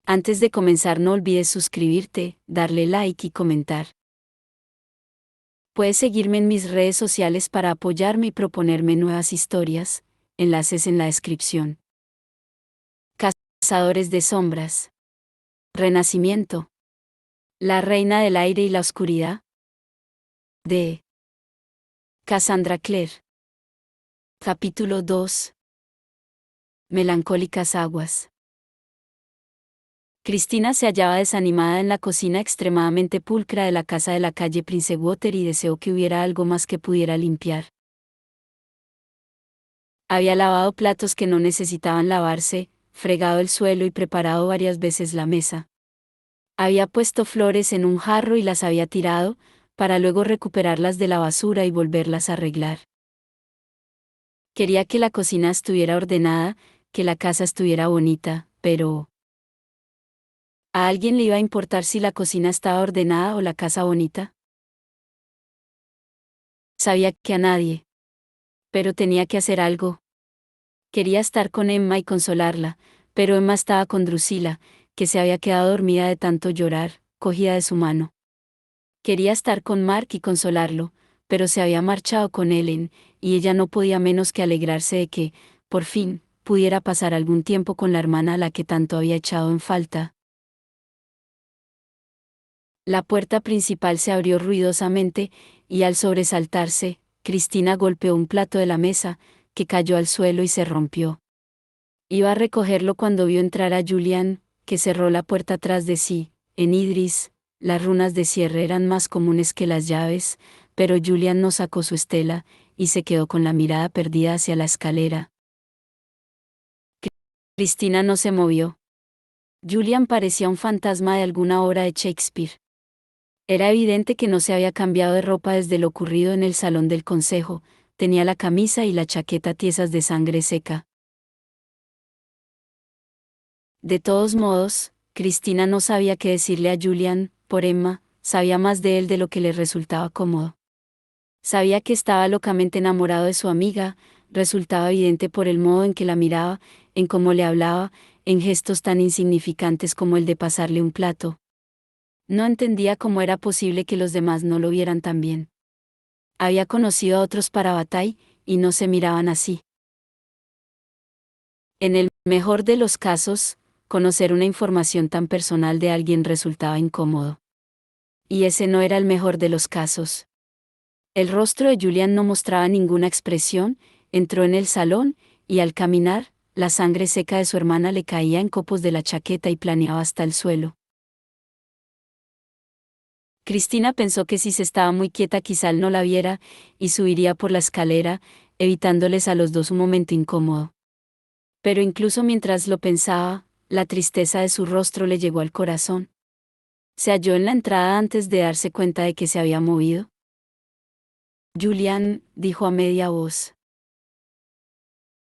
Antes de comenzar, no olvides suscribirte, darle like y comentar. Puedes seguirme en mis redes sociales para apoyarme y proponerme nuevas historias, enlaces en la descripción. Cazadores de sombras. Renacimiento. La reina del aire y la oscuridad. De Cassandra Clare. Capítulo 2. Melancólicas aguas. Cristina se hallaba desanimada en la cocina extremadamente pulcra de la casa de la calle Prince Water y deseó que hubiera algo más que pudiera limpiar. Había lavado platos que no necesitaban lavarse, fregado el suelo y preparado varias veces la mesa. Había puesto flores en un jarro y las había tirado, para luego recuperarlas de la basura y volverlas a arreglar. Quería que la cocina estuviera ordenada, que la casa estuviera bonita, pero ¿a alguien le iba a importar si la cocina estaba ordenada o la casa bonita? Sabía que a nadie. Pero tenía que hacer algo. Quería estar con Emma y consolarla, pero Emma estaba con Drusila, que se había quedado dormida de tanto llorar, cogida de su mano. Quería estar con Mark y consolarlo, pero se había marchado con Ellen, y ella no podía menos que alegrarse de que, por fin, pudiera pasar algún tiempo con la hermana a la que tanto había echado en falta. La puerta principal se abrió ruidosamente, y al sobresaltarse, Cristina golpeó un plato de la mesa, que cayó al suelo y se rompió. Iba a recogerlo cuando vio entrar a Julian, que cerró la puerta tras de sí. En Idris, las runas de cierre eran más comunes que las llaves, pero Julian no sacó su estela, y se quedó con la mirada perdida hacia la escalera. Cristina no se movió. Julian parecía un fantasma de alguna obra de Shakespeare. Era evidente que no se había cambiado de ropa desde lo ocurrido en el salón del consejo, tenía la camisa y la chaqueta tiesas de sangre seca. De todos modos, Cristina no sabía qué decirle a Julian, por Emma, sabía más de él de lo que le resultaba cómodo. Sabía que estaba locamente enamorado de su amiga, resultaba evidente por el modo en que la miraba, en cómo le hablaba, en gestos tan insignificantes como el de pasarle un plato. No entendía cómo era posible que los demás no lo vieran tan bien. Había conocido a otros para Bataille, y no se miraban así. En el mejor de los casos, conocer una información tan personal de alguien resultaba incómodo. Y ese no era el mejor de los casos. El rostro de Julian no mostraba ninguna expresión, entró en el salón, y al caminar, la sangre seca de su hermana le caía en copos de la chaqueta y planeaba hasta el suelo. Cristina pensó que si se estaba muy quieta quizá él no la viera, y subiría por la escalera, evitándoles a los dos un momento incómodo. Pero incluso mientras lo pensaba, la tristeza de su rostro le llegó al corazón. Se halló en la entrada antes de darse cuenta de que se había movido. Julian, dijo a media voz.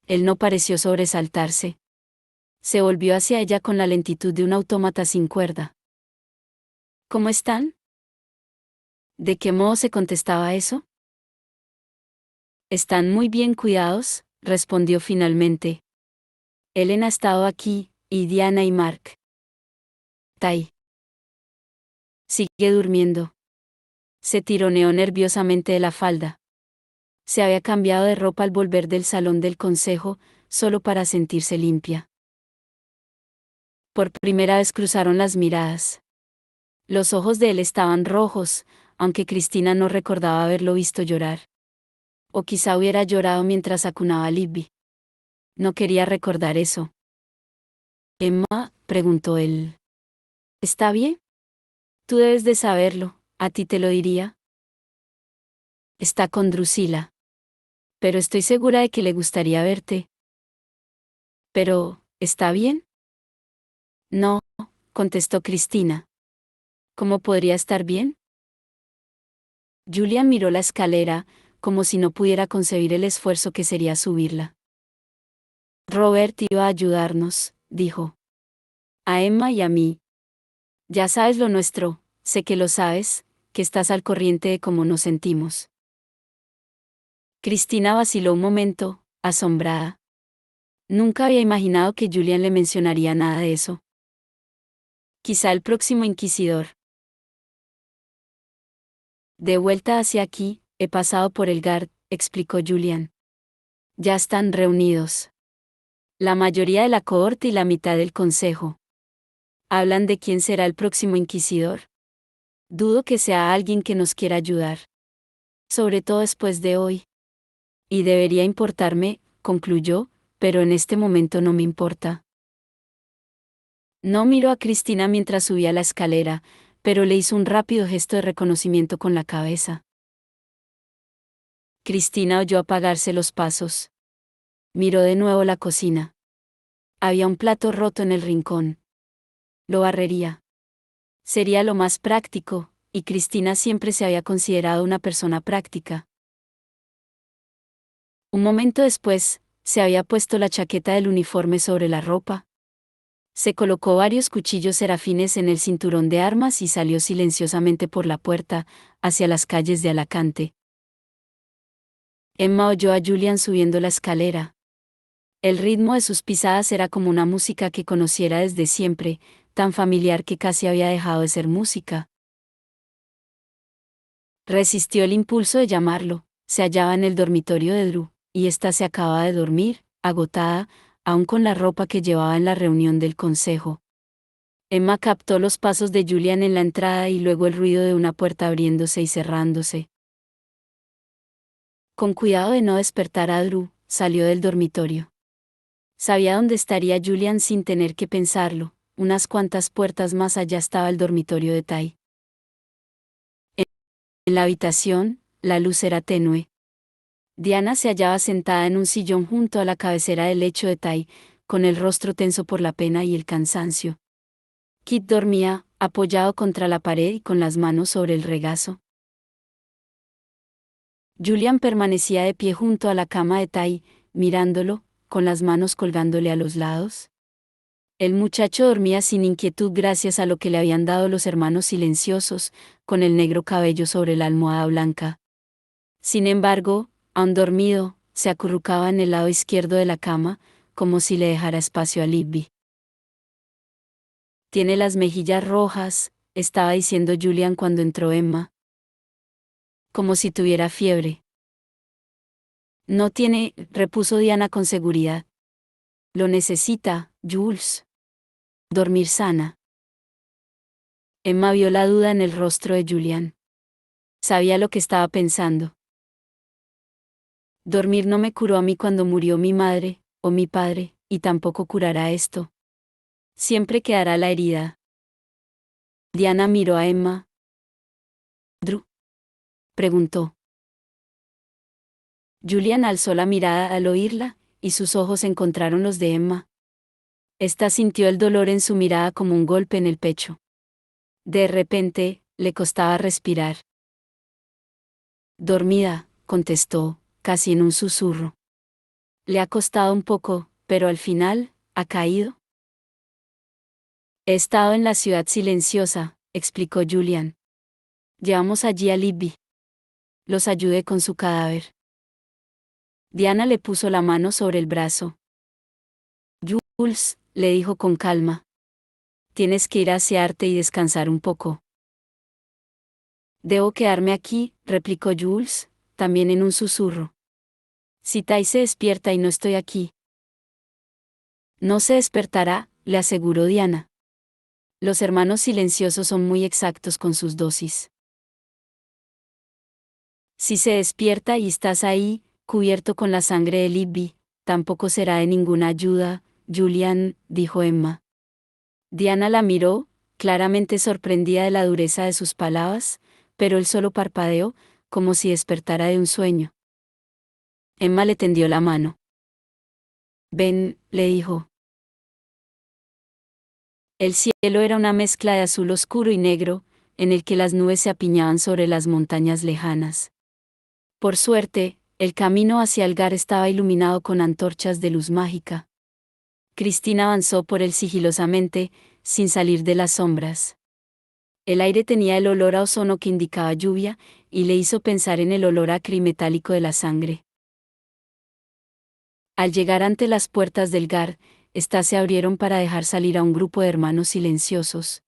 Él no pareció sobresaltarse. Se volvió hacia ella con la lentitud de un autómata sin cuerda. ¿Cómo están? ¿De qué modo se contestaba eso? Están muy bien cuidados, respondió finalmente. Ellen ha estado aquí, y Diana y Mark. Tai. Sigue durmiendo. Se tironeó nerviosamente de la falda. Se había cambiado de ropa al volver del salón del consejo, solo para sentirse limpia. Por primera vez cruzaron las miradas. Los ojos de él estaban rojos, aunque Cristina no recordaba haberlo visto llorar. O quizá hubiera llorado mientras acunaba a Libby. No quería recordar eso. Emma, preguntó él. ¿Está bien? Tú debes de saberlo, a ti te lo diría. Está con Drusila. Pero estoy segura de que le gustaría verte. Pero, ¿está bien? No, contestó Cristina. ¿Cómo podría estar bien? Julian miró la escalera, como si no pudiera concebir el esfuerzo que sería subirla. Robert iba a ayudarnos, dijo. A Emma y a mí. Ya sabes lo nuestro, sé que lo sabes, que estás al corriente de cómo nos sentimos. Cristina vaciló un momento, asombrada. Nunca había imaginado que Julian le mencionaría nada de eso. Quizá el próximo inquisidor. De vuelta hacia aquí, he pasado por el Guard, explicó Julian. Ya están reunidos. La mayoría de la cohorte y la mitad del consejo. Hablan de quién será el próximo inquisidor. Dudo que sea alguien que nos quiera ayudar. Sobre todo después de hoy. Y debería importarme, concluyó, pero en este momento no me importa. No miró a Cristina mientras subía la escalera, pero le hizo un rápido gesto de reconocimiento con la cabeza. Cristina oyó apagarse los pasos. Miró de nuevo la cocina. Había un plato roto en el rincón. Lo barrería. Sería lo más práctico, y Cristina siempre se había considerado una persona práctica. Un momento después, se había puesto la chaqueta del uniforme sobre la ropa. Se colocó varios cuchillos serafines en el cinturón de armas y salió silenciosamente por la puerta, hacia las calles de Alacante. Emma oyó a Julian subiendo la escalera. El ritmo de sus pisadas era como una música que conociera desde siempre, tan familiar que casi había dejado de ser música. Resistió el impulso de llamarlo. Se hallaba en el dormitorio de Drew, y ésta se acababa de dormir, agotada, aún con la ropa que llevaba en la reunión del consejo. Emma captó los pasos de Julian en la entrada y luego el ruido de una puerta abriéndose y cerrándose. Con cuidado de no despertar a Drew, salió del dormitorio. Sabía dónde estaría Julian sin tener que pensarlo, unas cuantas puertas más allá estaba el dormitorio de Tai. En la habitación, la luz era tenue. Diana se hallaba sentada en un sillón junto a la cabecera del lecho de Tai, con el rostro tenso por la pena y el cansancio. Kit dormía, apoyado contra la pared y con las manos sobre el regazo. Julian permanecía de pie junto a la cama de Tai, mirándolo, con las manos colgándole a los lados. El muchacho dormía sin inquietud gracias a lo que le habían dado los hermanos silenciosos, con el negro cabello sobre la almohada blanca. Sin embargo, aún dormido, se acurrucaba en el lado izquierdo de la cama, como si le dejara espacio a Libby. Tiene las mejillas rojas, estaba diciendo Julian cuando entró Emma. Como si tuviera fiebre. No tiene, repuso Diana con seguridad. Lo necesita, Jules. Dormir sana. Emma vio la duda en el rostro de Julian. Sabía lo que estaba pensando. Dormir no me curó a mí cuando murió mi madre, o mi padre, y tampoco curará esto. Siempre quedará la herida. Diana miró a Emma. ¿Drew? Preguntó. Julian alzó la mirada al oírla, y sus ojos encontraron los de Emma. Esta sintió el dolor en su mirada como un golpe en el pecho. De repente, le costaba respirar. Dormida, contestó, casi en un susurro. Le ha costado un poco, pero al final, ha caído. He estado en la ciudad silenciosa, explicó Julian. Llevamos allí a Libby. Los ayudé con su cadáver. Diana le puso la mano sobre el brazo. Jules, le dijo con calma. Tienes que ir a asearte y descansar un poco. Debo quedarme aquí, replicó Jules, también en un susurro. Si Tai se despierta y no estoy aquí. No se despertará, le aseguró Diana. Los hermanos silenciosos son muy exactos con sus dosis. Si se despierta y estás ahí, cubierto con la sangre de Libby, tampoco será de ninguna ayuda, Julian, dijo Emma. Diana la miró, claramente sorprendida de la dureza de sus palabras, pero él solo parpadeó, como si despertara de un sueño. Emma le tendió la mano. Ven, le dijo. El cielo era una mezcla de azul oscuro y negro, en el que las nubes se apiñaban sobre las montañas lejanas. Por suerte, el camino hacia el Gar estaba iluminado con antorchas de luz mágica. Cristina avanzó por él sigilosamente, sin salir de las sombras. El aire tenía el olor a ozono que indicaba lluvia, y le hizo pensar en el olor acrimetálico de la sangre. Al llegar ante las puertas del Gar, éstas se abrieron para dejar salir a un grupo de hermanos silenciosos.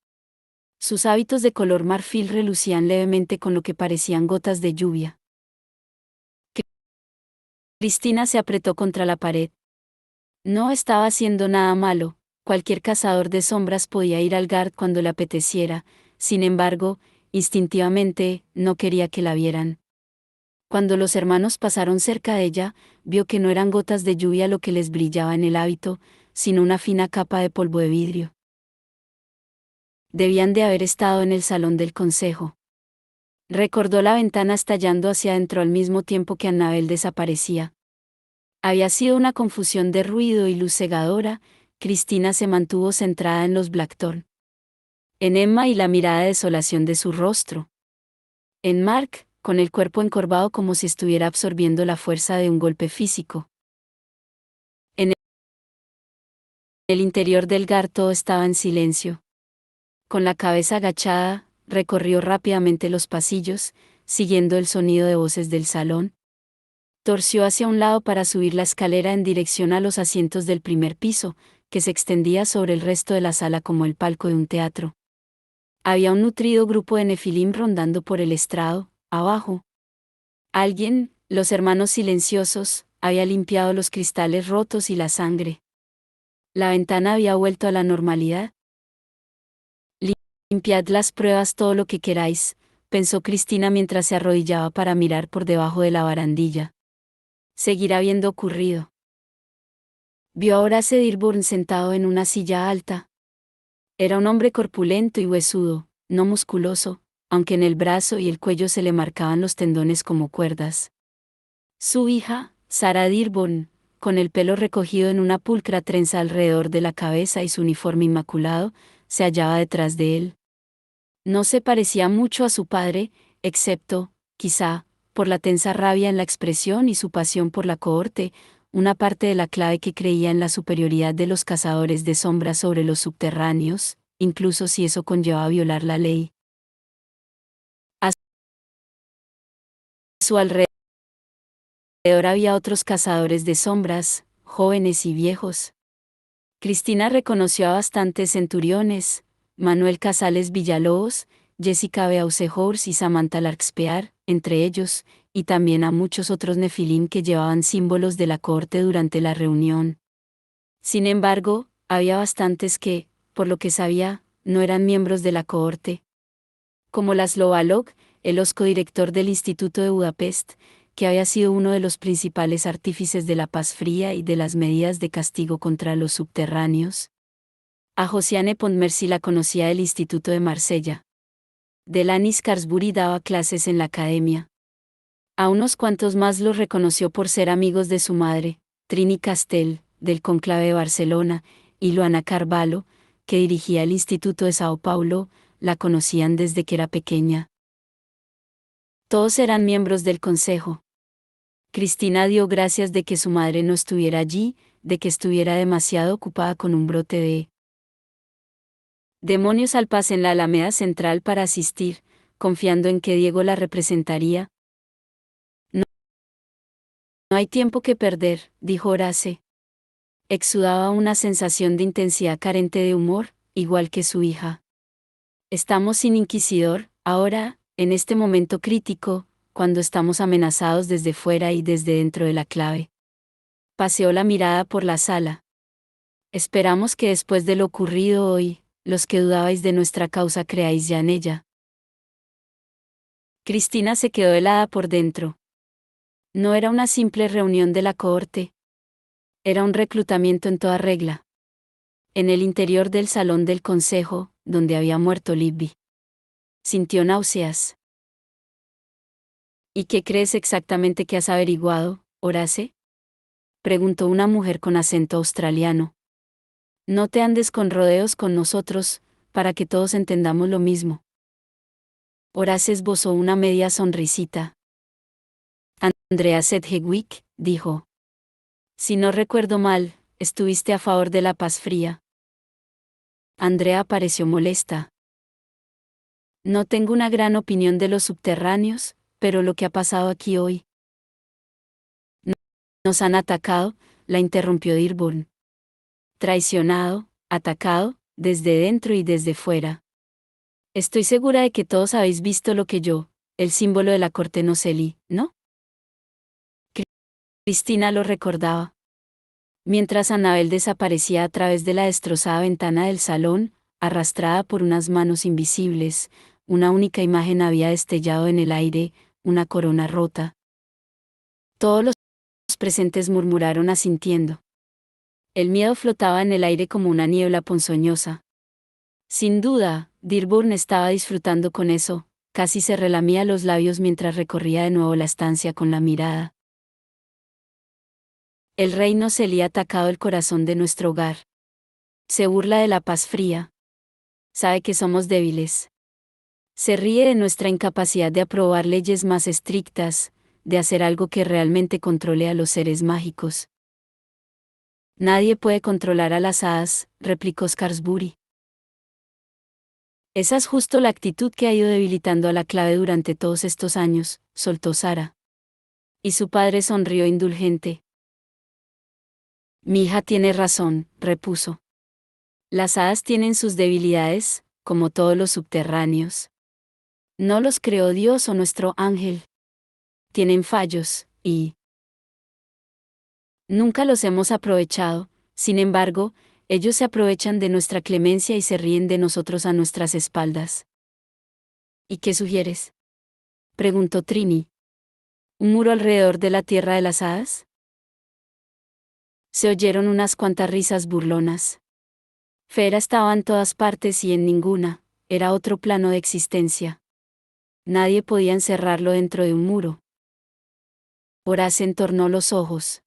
Sus hábitos de color marfil relucían levemente con lo que parecían gotas de lluvia. Cristina se apretó contra la pared. No estaba haciendo nada malo, cualquier cazador de sombras podía ir al Gard cuando le apeteciera, sin embargo, instintivamente, no quería que la vieran. Cuando los hermanos pasaron cerca de ella, vio que no eran gotas de lluvia lo que les brillaba en el hábito, sino una fina capa de polvo de vidrio. Debían de haber estado en el salón del consejo. Recordó la ventana estallando hacia adentro al mismo tiempo que Annabel desaparecía. Había sido una confusión de ruido y luz cegadora. Cristina se mantuvo centrada en los Blackthorn. En Emma y la mirada de desolación de su rostro. En Mark, con el cuerpo encorvado como si estuviera absorbiendo la fuerza de un golpe físico. En el interior del Gard todo estaba en silencio. Con la cabeza agachada, recorrió rápidamente los pasillos, siguiendo el sonido de voces del salón. Torció hacia un lado para subir la escalera en dirección a los asientos del primer piso, que se extendía sobre el resto de la sala como el palco de un teatro. Había un nutrido grupo de nefilim rondando por el estrado, abajo. Alguien, los hermanos silenciosos, había limpiado los cristales rotos y la sangre. La ventana había vuelto a la normalidad. Limpiad las pruebas todo lo que queráis, pensó Cristina mientras se arrodillaba para mirar por debajo de la barandilla. Seguirá habiendo ocurrido. Vio a Horace Dearborn sentado en una silla alta. Era un hombre corpulento y huesudo, no musculoso, aunque en el brazo y el cuello se le marcaban los tendones como cuerdas. Su hija, Sarah Dearborn, con el pelo recogido en una pulcra trenza alrededor de la cabeza y su uniforme inmaculado, se hallaba detrás de él. No se parecía mucho a su padre, excepto, quizá, por la tensa rabia en la expresión y su pasión por la cohorte, una parte de la clave que creía en la superioridad de los cazadores de sombras sobre los subterráneos, incluso si eso conllevaba violar la ley. A su alrededor había otros cazadores de sombras, jóvenes y viejos. Cristina reconoció a bastantes centuriones, Manuel Casales Villalobos, Jessica Beausejour y Samantha Larkspear, entre ellos, y también a muchos otros nefilim que llevaban símbolos de la corte durante la reunión. Sin embargo, había bastantes que, por lo que sabía, no eran miembros de la cohorte. Como Laszlo Balog, el osco director del Instituto de Budapest, que había sido uno de los principales artífices de la paz fría y de las medidas de castigo contra los subterráneos. A Josiane Pontmercy la conocía del Instituto de Marsella. Delanis Carsbury daba clases en la academia. A unos cuantos más los reconoció por ser amigos de su madre, Trini Castell, del Conclave de Barcelona, y Luana Carvalho, que dirigía el Instituto de Sao Paulo, la conocían desde que era pequeña. Todos eran miembros del consejo. Cristina dio gracias de que su madre no estuviera allí, de que estuviera demasiado ocupada con un brote de demonios al paz en la Alameda Central para asistir, confiando en que Diego la representaría. No, no hay tiempo que perder, dijo Horace. Exudaba una sensación de intensidad carente de humor, igual que su hija. Estamos sin inquisidor, ahora, en este momento crítico, cuando estamos amenazados desde fuera y desde dentro de la clave. Paseó la mirada por la sala. Esperamos que después de lo ocurrido hoy, los que dudabais de nuestra causa creáis ya en ella. Cristina se quedó helada por dentro. No era una simple reunión de la cohorte. Era un reclutamiento en toda regla. En el interior del salón del consejo, donde había muerto Libby. Sintió náuseas. ¿Y qué crees exactamente que has averiguado, Horace? Preguntó una mujer con acento australiano. No te andes con rodeos con nosotros, para que todos entendamos lo mismo. Horace esbozó una media sonrisita. Andrea Sedgwick, dijo. Si no recuerdo mal, estuviste a favor de la paz fría. Andrea pareció molesta. No tengo una gran opinión de los subterráneos, pero lo que ha pasado aquí hoy. Nos han atacado, la interrumpió Dearborn. Traicionado, atacado, desde dentro y desde fuera. Estoy segura de que todos habéis visto lo que yo, el símbolo de la corte Noceli, ¿no? Cristina lo recordaba. Mientras Annabel desaparecía a través de la destrozada ventana del salón, arrastrada por unas manos invisibles, una única imagen había destellado en el aire, una corona rota. Todos los presentes murmuraron asintiendo. El miedo flotaba en el aire como una niebla ponzoñosa. Sin duda, Dearborn estaba disfrutando con eso, casi se relamía los labios mientras recorría de nuevo la estancia con la mirada. El rey Noceli ha atacado el corazón de nuestro hogar. Se burla de la paz fría. Sabe que somos débiles. Se ríe de nuestra incapacidad de aprobar leyes más estrictas, de hacer algo que realmente controle a los seres mágicos. Nadie puede controlar a las hadas, replicó Scarsbury. Esa es justo la actitud que ha ido debilitando a la clave durante todos estos años, soltó Sara. Y su padre sonrió indulgente. Mi hija tiene razón, repuso. Las hadas tienen sus debilidades, como todos los subterráneos. No los creó Dios o nuestro ángel. Tienen fallos, y nunca los hemos aprovechado. Sin embargo, ellos se aprovechan de nuestra clemencia y se ríen de nosotros a nuestras espaldas. ¿Y qué sugieres?, preguntó Trini. ¿Un muro alrededor de la tierra de las hadas? Se oyeron unas cuantas risas burlonas. Fera estaba en todas partes y en ninguna, era otro plano de existencia. Nadie podía encerrarlo dentro de un muro. Horace entornó los ojos.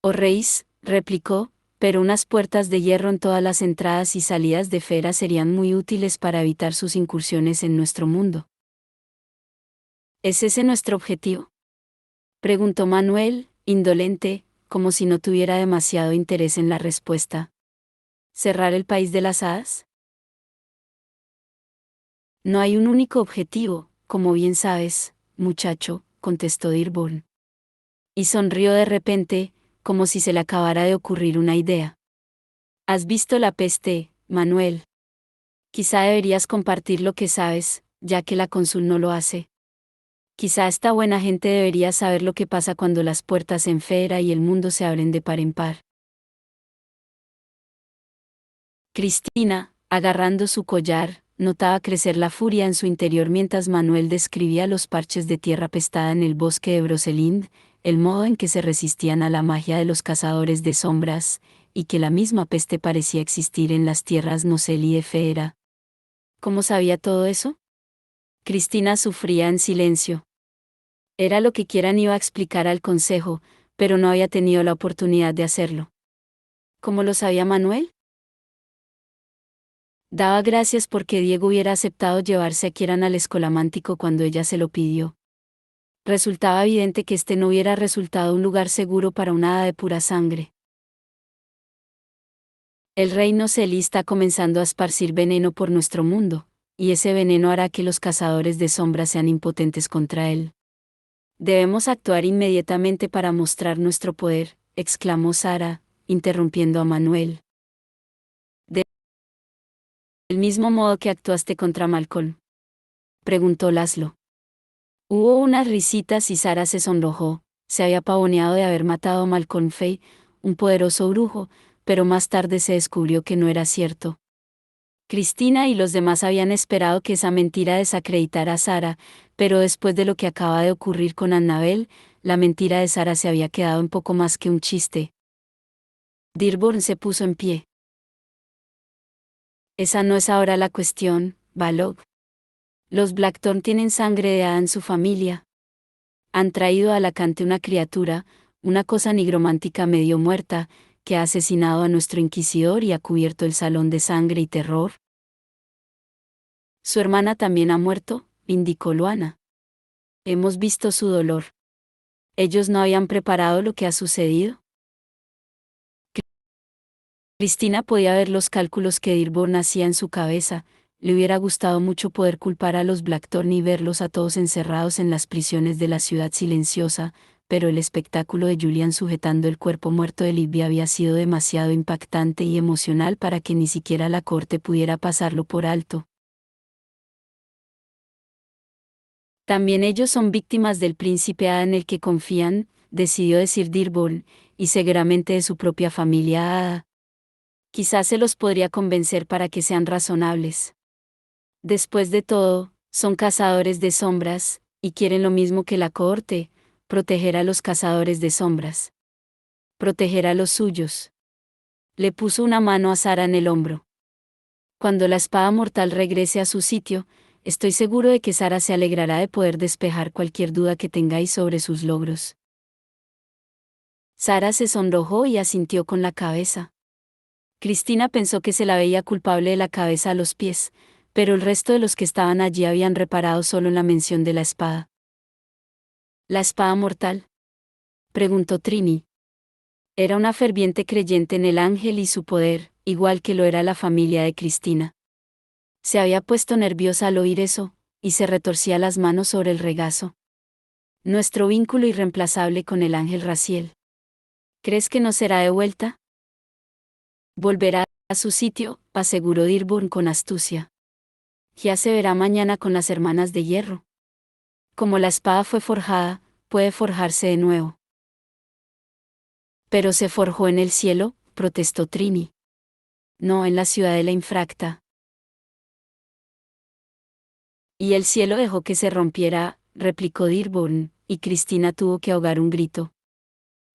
«Oh Reis», replicó, «pero unas puertas de hierro en todas las entradas y salidas de Fera serían muy útiles para evitar sus incursiones en nuestro mundo». ¿Es ese nuestro objetivo?, preguntó Manuel, indolente, como si no tuviera demasiado interés en la respuesta. ¿Cerrar el país de las hadas? No hay un único objetivo, como bien sabes, muchacho, contestó Dearborn. Y sonrió de repente, como si se le acabara de ocurrir una idea. ¿Has visto la peste, Manuel? Quizá deberías compartir lo que sabes, ya que la cónsul no lo hace. Quizá esta buena gente debería saber lo que pasa cuando las puertas en Fera y el mundo se abren de par en par. Cristina, agarrando su collar, notaba crecer la furia en su interior mientras Manuel describía los parches de tierra pestada en el bosque de Brocelind, el modo en que se resistían a la magia de los cazadores de sombras, y que la misma peste parecía existir en las tierras Noceli de Fera. ¿Cómo sabía todo eso? Cristina sufría en silencio. Era lo que Kieran iba a explicar al consejo, pero no había tenido la oportunidad de hacerlo. ¿Cómo lo sabía Manuel? Daba gracias porque Diego hubiera aceptado llevarse a Kieran al escolamántico cuando ella se lo pidió. Resultaba evidente que este no hubiera resultado un lugar seguro para una hada de pura sangre. El rey Noceli está comenzando a esparcir veneno por nuestro mundo, y ese veneno hará que los cazadores de sombras sean impotentes contra él. Debemos actuar inmediatamente para mostrar nuestro poder, exclamó Sara, interrumpiendo a Manuel. ¿Del mismo modo que actuaste contra Malcolm?, preguntó Laszlo. Hubo unas risitas y Sara se sonrojó. Se había pavoneado de haber matado a Malcolm Fay, un poderoso brujo, pero más tarde se descubrió que no era cierto. Cristina y los demás habían esperado que esa mentira desacreditara a Sara, pero después de lo que acaba de ocurrir con Annabel, la mentira de Sara se había quedado en poco más que un chiste. Dearborn se puso en pie. Esa no es ahora la cuestión, Balog. Los Blackthorn tienen sangre de hada en su familia. Han traído a Alacante una criatura, una cosa nigromántica medio muerta, que ha asesinado a nuestro inquisidor y ha cubierto el salón de sangre y terror. Su hermana también ha muerto, indicó Luana. Hemos visto su dolor. ¿Ellos no habían preparado lo que ha sucedido? Cristina podía ver los cálculos que Dearborn hacía en su cabeza. Le hubiera gustado mucho poder culpar a los Blackthorn y verlos a todos encerrados en las prisiones de la ciudad silenciosa, pero el espectáculo de Julian sujetando el cuerpo muerto de Libby había sido demasiado impactante y emocional para que ni siquiera la corte pudiera pasarlo por alto. También ellos son víctimas del príncipe Ada en el que confían, decidió decir Dearborn, y seguramente de su propia familia Ada. Quizás se los podría convencer para que sean razonables. Después de todo, son cazadores de sombras, y quieren lo mismo que la corte, proteger a los cazadores de sombras. Proteger a los suyos. Le puso una mano a Sara en el hombro. Cuando la espada mortal regrese a su sitio, estoy seguro de que Sara se alegrará de poder despejar cualquier duda que tengáis sobre sus logros. Sara se sonrojó y asintió con la cabeza. Cristina pensó que se la veía culpable de la cabeza a los pies, pero el resto de los que estaban allí habían reparado solo en la mención de la espada. ¿La espada mortal?, preguntó Trini. Era una ferviente creyente en el ángel y su poder, igual que lo era la familia de Cristina. Se había puesto nerviosa al oír eso, y se retorcía las manos sobre el regazo. Nuestro vínculo irreemplazable con el ángel Raziel. ¿Crees que no será de vuelta? Volverá a su sitio, aseguró Dearborn con astucia. Ya se verá mañana con las hermanas de hierro. Como la espada fue forjada, puede forjarse de nuevo. Pero se forjó en el cielo, protestó Trini. No en la ciudadela infracta. Y el cielo dejó que se rompiera, replicó Dearborn, y Cristina tuvo que ahogar un grito.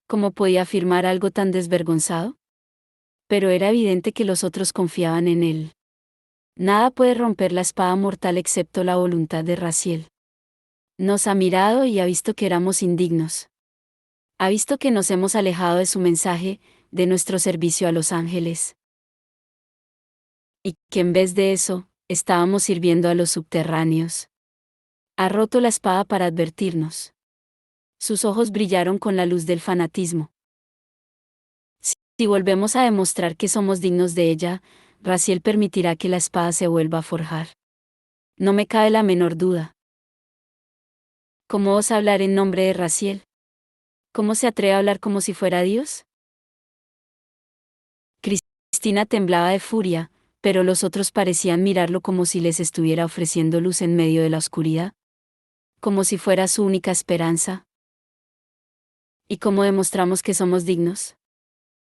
¿Cómo podía afirmar algo tan desvergonzado? Pero era evidente que los otros confiaban en él. Nada puede romper la espada mortal excepto la voluntad de Raziel. Nos ha mirado y ha visto que éramos indignos. Ha visto que nos hemos alejado de su mensaje, de nuestro servicio a los ángeles. Y que en vez de eso, estábamos sirviendo a los subterráneos. Ha roto la espada para advertirnos. Sus ojos brillaron con la luz del fanatismo. Si volvemos a demostrar que somos dignos de ella, Raziel permitirá que la espada se vuelva a forjar. No me cabe la menor duda. ¿Cómo osa hablar en nombre de Raziel? ¿Cómo se atreve a hablar como si fuera Dios? Cristina temblaba de furia, pero los otros parecían mirarlo como si les estuviera ofreciendo luz en medio de la oscuridad. Como si fuera su única esperanza. ¿Y cómo demostramos que somos dignos?,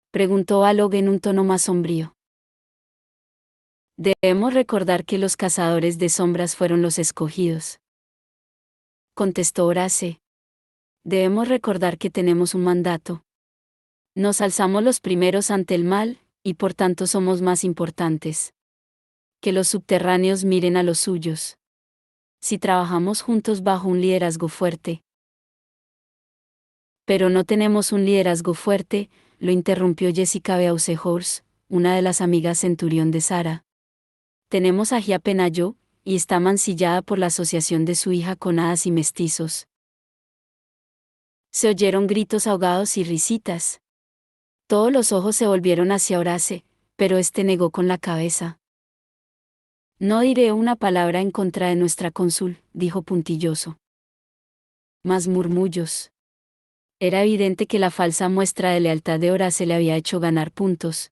preguntó Alok en un tono más sombrío. Debemos recordar que los cazadores de sombras fueron los escogidos, contestó Horace. Debemos recordar que tenemos un mandato. Nos alzamos los primeros ante el mal, y por tanto somos más importantes. Que los subterráneos miren a los suyos. Si trabajamos juntos bajo un liderazgo fuerte. Pero no tenemos un liderazgo fuerte, lo interrumpió Jessica Beausehors, una de las amigas centurión de Sara. Tenemos a Gia Penayo, y está mancillada por la asociación de su hija con hadas y mestizos. Se oyeron gritos ahogados y risitas. Todos los ojos se volvieron hacia Horace, pero éste negó con la cabeza. No diré una palabra en contra de nuestra cónsul, dijo puntilloso. Más murmullos. Era evidente que la falsa muestra de lealtad de Horace le había hecho ganar puntos.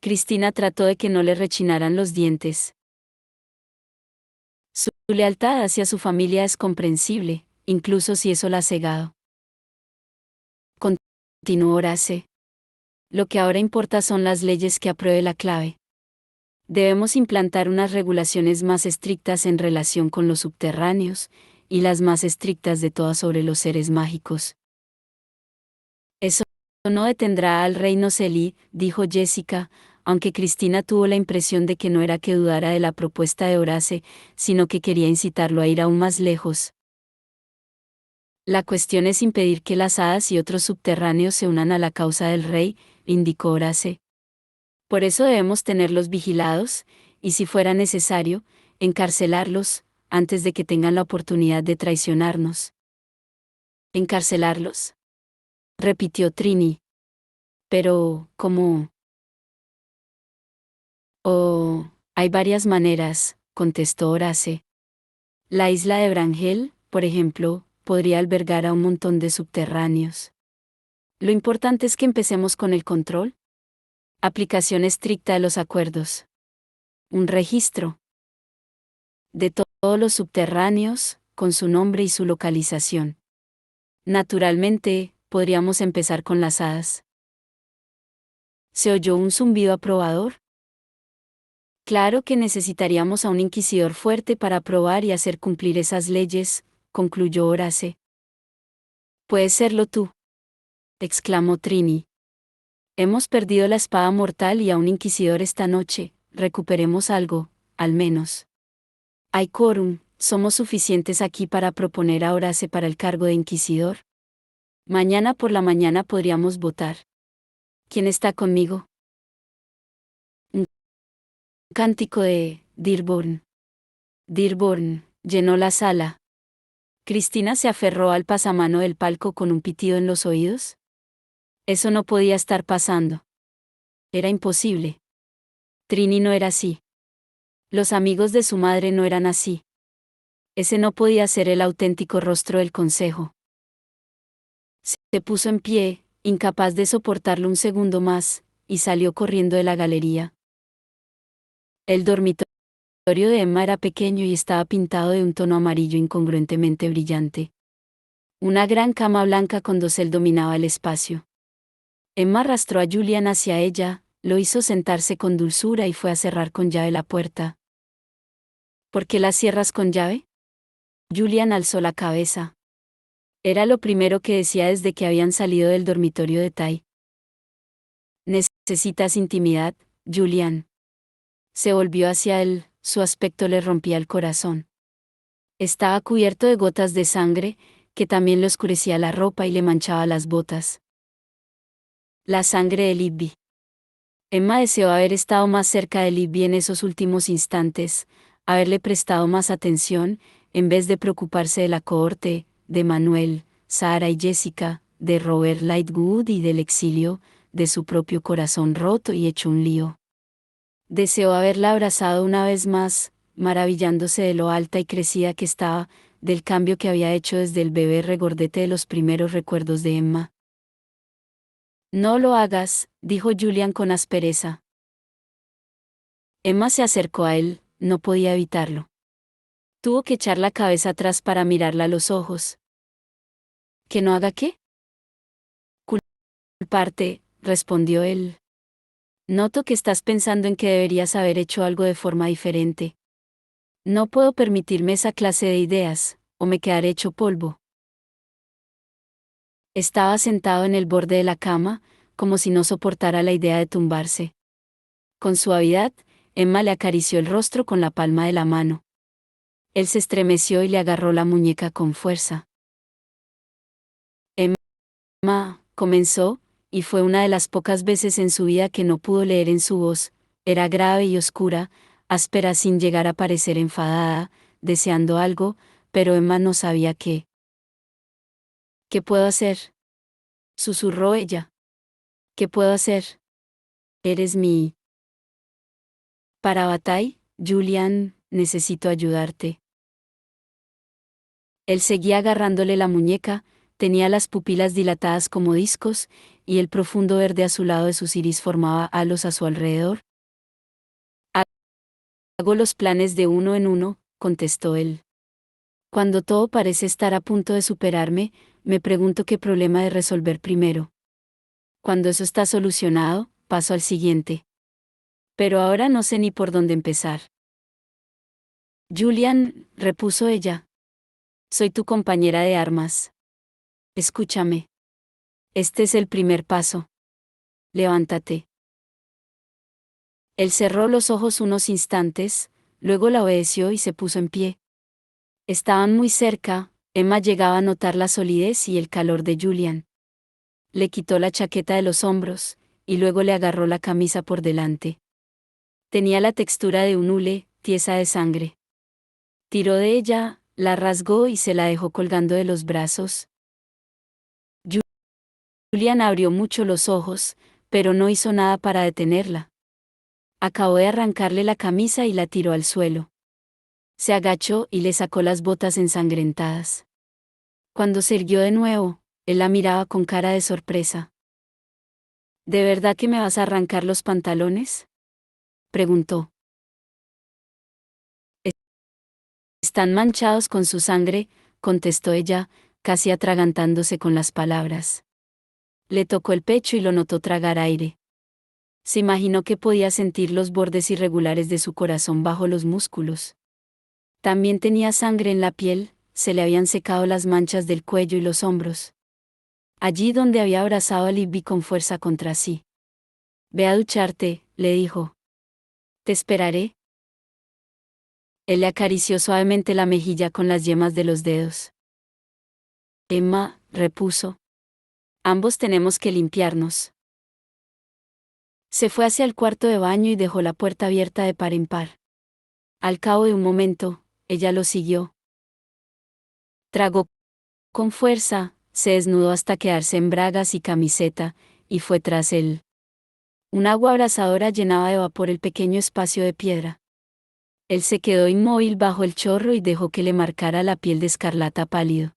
Cristina trató de que no le rechinaran los dientes. Su lealtad hacia su familia es comprensible, incluso si eso la ha cegado. Continuó Horace. Lo que ahora importa son las leyes que apruebe la clave. Debemos implantar unas regulaciones más estrictas en relación con los subterráneos, y las más estrictas de todas sobre los seres mágicos. Eso no detendrá al reino Celí, dijo Jessica, aunque Cristina tuvo la impresión de que no era que dudara de la propuesta de Horace, sino que quería incitarlo a ir aún más lejos. La cuestión es impedir que las hadas y otros subterráneos se unan a la causa del rey, indicó Horace. Por eso debemos tenerlos vigilados, y si fuera necesario, encarcelarlos, antes de que tengan la oportunidad de traicionarnos. ¿Encarcelarlos?, repitió Trini. Pero, ¿cómo? Oh, hay varias maneras, contestó Horace. La isla de Brangel, por ejemplo, podría albergar a un montón de subterráneos. Lo importante es que empecemos con el control. Aplicación estricta de los acuerdos. Un registro de todos los subterráneos, con su nombre y su localización. Naturalmente, podríamos empezar con las hadas. ¿Se oyó un zumbido aprobador? Claro que necesitaríamos a un inquisidor fuerte para aprobar y hacer cumplir esas leyes, concluyó Horace. Puedes serlo tú, exclamó Trini. Hemos perdido la espada mortal y a un inquisidor esta noche, recuperemos algo, al menos. Hay quórum, somos suficientes aquí para proponer a Horace para el cargo de inquisidor. Mañana por la mañana podríamos votar. ¿Quién está conmigo? Un cántico de Dearborn. Dearborn llenó la sala. Cristina se aferró al pasamano del palco con un pitido en los oídos. Eso no podía estar pasando. Era imposible. Trini no era así. Los amigos de su madre no eran así. Ese no podía ser el auténtico rostro del consejo. Se puso en pie, incapaz de soportarlo un segundo más, y salió corriendo de la galería. El dormitorio de Emma era pequeño y estaba pintado de un tono amarillo incongruentemente brillante. Una gran cama blanca con dosel dominaba el espacio. Emma arrastró a Julian hacia ella, lo hizo sentarse con dulzura y fue a cerrar con llave la puerta. ¿Por qué la cierras con llave? Julian alzó la cabeza. Era lo primero que decía desde que habían salido del dormitorio de Tai. Necesitas intimidad, Julian. Se volvió hacia él, su aspecto le rompía el corazón. Estaba cubierto de gotas de sangre, que también le oscurecía la ropa y le manchaba las botas. La sangre de Libby. Emma deseó haber estado más cerca de Libby en esos últimos instantes, haberle prestado más atención, en vez de preocuparse de la cohorte, de Manuel, Sarah y Jessica, de Robert Lightwood y del exilio, de su propio corazón roto y hecho un lío. Deseó haberla abrazado una vez más, maravillándose de lo alta y crecida que estaba, del cambio que había hecho desde el bebé regordete de los primeros recuerdos de Emma. No lo hagas, dijo Julian con aspereza. Emma se acercó a él, no podía evitarlo. Tuvo que echar la cabeza atrás para mirarla a los ojos. ¿Que no haga qué? Culparte, respondió él. Noto que estás pensando en que deberías haber hecho algo de forma diferente. No puedo permitirme esa clase de ideas, o me quedaré hecho polvo. Estaba sentado en el borde de la cama, como si no soportara la idea de tumbarse. Con suavidad, Emma le acarició el rostro con la palma de la mano. Él se estremeció y le agarró la muñeca con fuerza. Emma, comenzó, y fue una de las pocas veces en su vida que no pudo leer en su voz, era grave y oscura, áspera sin llegar a parecer enfadada, deseando algo, pero Emma no sabía qué. ¿Qué puedo hacer? Susurró ella. ¿Qué puedo hacer? Eres mi... Para Bataille, Julian, necesito ayudarte. Él seguía agarrándole la muñeca, tenía las pupilas dilatadas como discos, y el profundo verde azulado de sus iris formaba halos a su alrededor. Hago los planes de uno en uno, contestó él. Cuando todo parece estar a punto de superarme, me pregunto qué problema de resolver primero. Cuando eso está solucionado, paso al siguiente. Pero ahora no sé ni por dónde empezar. Julian, repuso ella. Soy tu compañera de armas. Escúchame. Este es el primer paso. Levántate. Él cerró los ojos unos instantes, luego la obedeció y se puso en pie. Estaban muy cerca, Emma llegaba a notar la solidez y el calor de Julian. Le quitó la chaqueta de los hombros, y luego le agarró la camisa por delante. Tenía la textura de un hule, tiesa de sangre. Tiró de ella, la rasgó y se la dejó colgando de los brazos. Julian abrió mucho los ojos, pero no hizo nada para detenerla. Acabó de arrancarle la camisa y la tiró al suelo. Se agachó y le sacó las botas ensangrentadas. Cuando se irguió de nuevo, él la miraba con cara de sorpresa. ¿De verdad que me vas a arrancar los pantalones?, preguntó. Están manchados con su sangre, contestó ella, casi atragantándose con las palabras. Le tocó el pecho y lo notó tragar aire. Se imaginó que podía sentir los bordes irregulares de su corazón bajo los músculos. También tenía sangre en la piel, se le habían secado las manchas del cuello y los hombros. Allí donde había abrazado a Libby con fuerza contra sí. Ve a ducharte, le dijo. Te esperaré. Él le acarició suavemente la mejilla con las yemas de los dedos. Emma, repuso. Ambos tenemos que limpiarnos. Se fue hacia el cuarto de baño y dejó la puerta abierta de par en par. Al cabo de un momento, ella lo siguió. Tragó con fuerza, se desnudó hasta quedarse en bragas y camiseta, y fue tras él. Un agua abrasadora llenaba de vapor el pequeño espacio de piedra. Él se quedó inmóvil bajo el chorro y dejó que le marcara la piel de escarlata pálido.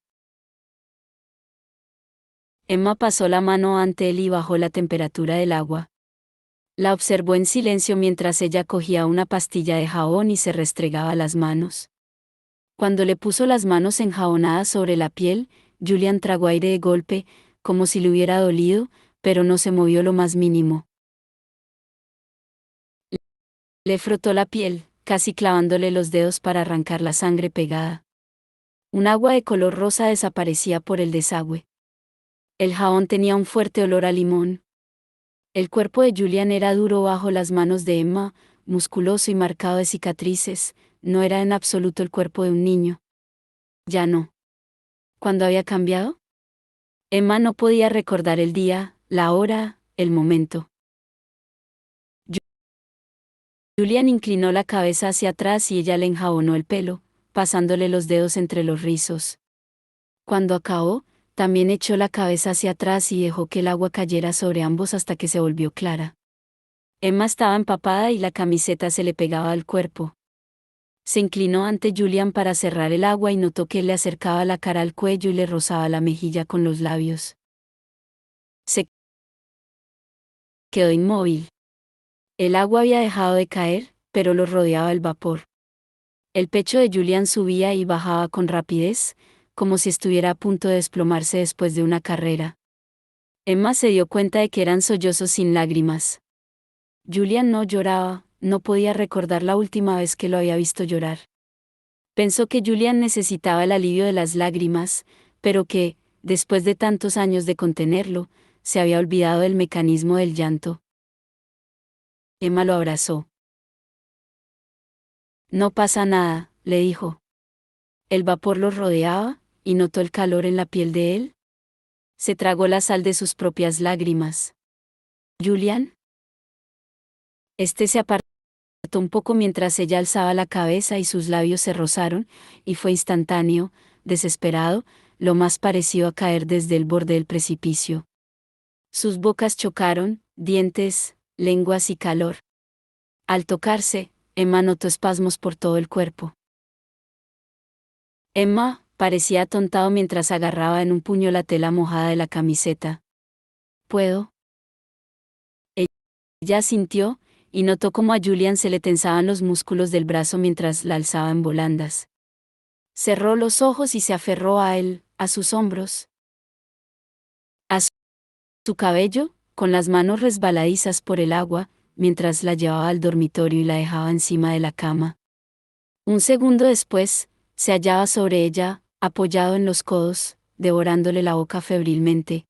Emma pasó la mano ante él y bajó la temperatura del agua. La observó en silencio mientras ella cogía una pastilla de jabón y se restregaba las manos. Cuando le puso las manos enjabonadas sobre la piel, Julian tragó aire de golpe, como si le hubiera dolido, pero no se movió lo más mínimo. Le frotó la piel, casi clavándole los dedos para arrancar la sangre pegada. Un agua de color rosa desaparecía por el desagüe. El jabón tenía un fuerte olor a limón. El cuerpo de Julian era duro bajo las manos de Emma, musculoso y marcado de cicatrices, no era en absoluto el cuerpo de un niño. Ya no. ¿Cuándo había cambiado? Emma no podía recordar el día, la hora, el momento. Julian inclinó la cabeza hacia atrás y ella le enjabonó el pelo, pasándole los dedos entre los rizos. Cuando acabó, también echó la cabeza hacia atrás y dejó que el agua cayera sobre ambos hasta que se volvió clara. Emma estaba empapada y la camiseta se le pegaba al cuerpo. Se inclinó ante Julian para cerrar el agua y notó que él le acercaba la cara al cuello y le rozaba la mejilla con los labios. Se quedó inmóvil. El agua había dejado de caer, pero lo rodeaba el vapor. El pecho de Julian subía y bajaba con rapidez, como si estuviera a punto de desplomarse después de una carrera. Emma se dio cuenta de que eran sollozos sin lágrimas. Julian no lloraba, no podía recordar la última vez que lo había visto llorar. Pensó que Julian necesitaba el alivio de las lágrimas, pero que, después de tantos años de contenerlo, se había olvidado del mecanismo del llanto. Emma lo abrazó. No pasa nada, le dijo. El vapor lo rodeaba, y notó el calor en la piel de él. Se tragó la sal de sus propias lágrimas. ¿Julian? Este se apartó un poco mientras ella alzaba la cabeza y sus labios se rozaron, y fue instantáneo, desesperado, lo más parecido a caer desde el borde del precipicio. Sus bocas chocaron, dientes, lenguas y calor. Al tocarse, Emma notó espasmos por todo el cuerpo. Emma parecía atontado mientras agarraba en un puño la tela mojada de la camiseta. ¿Puedo? Ella sintió, y notó cómo a Julian se le tensaban los músculos del brazo mientras la alzaba en volandas. Cerró los ojos y se aferró a él, a sus hombros. A su cabello, con las manos resbaladizas por el agua, mientras la llevaba al dormitorio y la dejaba encima de la cama. Un segundo después, se hallaba sobre ella, apoyado en los codos, devorándole la boca febrilmente.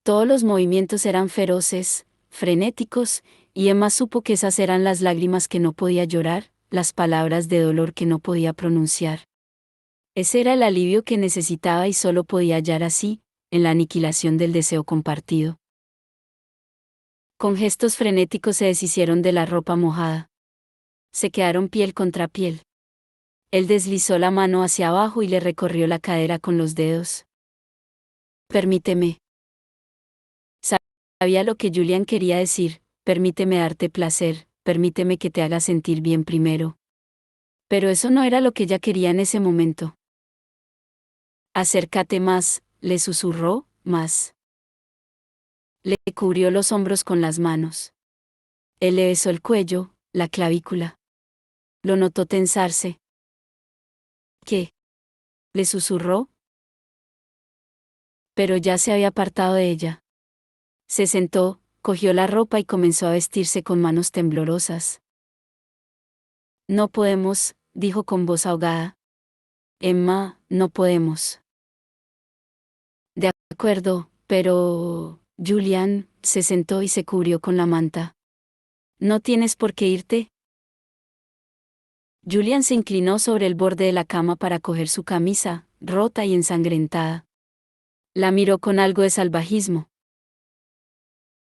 Todos los movimientos eran feroces, frenéticos, y Emma supo que esas eran las lágrimas que no podía llorar, las palabras de dolor que no podía pronunciar. Ese era el alivio que necesitaba y solo podía hallar así, en la aniquilación del deseo compartido. Con gestos frenéticos se deshicieron de la ropa mojada. Se quedaron piel contra piel. Él deslizó la mano hacia abajo y le recorrió la cadera con los dedos. Permíteme. Sabía lo que Julian quería decir, permíteme darte placer, permíteme que te haga sentir bien primero. Pero eso no era lo que ella quería en ese momento. Acércate más, le susurró, más. Le cubrió los hombros con las manos. Él le besó el cuello, la clavícula. Lo notó tensarse. ¿Qué? Le susurró. Pero ya se había apartado de ella. Se sentó, cogió la ropa y comenzó a vestirse con manos temblorosas. No podemos, dijo con voz ahogada. Emma, no podemos. De acuerdo, pero... Julian se sentó y se cubrió con la manta. ¿No tienes por qué irte? Julian se inclinó sobre el borde de la cama para coger su camisa, rota y ensangrentada. La miró con algo de salvajismo.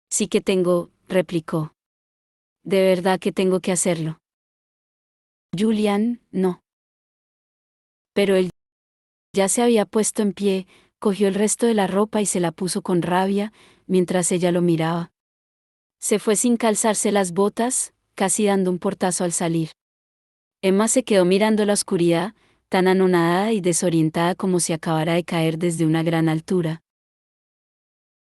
Sí que tengo, replicó. De verdad que tengo que hacerlo. Julian, no. Pero él ya se había puesto en pie, cogió el resto de la ropa y se la puso con rabia, mientras ella lo miraba. Se fue sin calzarse las botas, casi dando un portazo al salir. Emma se quedó mirando la oscuridad, tan anonadada y desorientada como si acabara de caer desde una gran altura.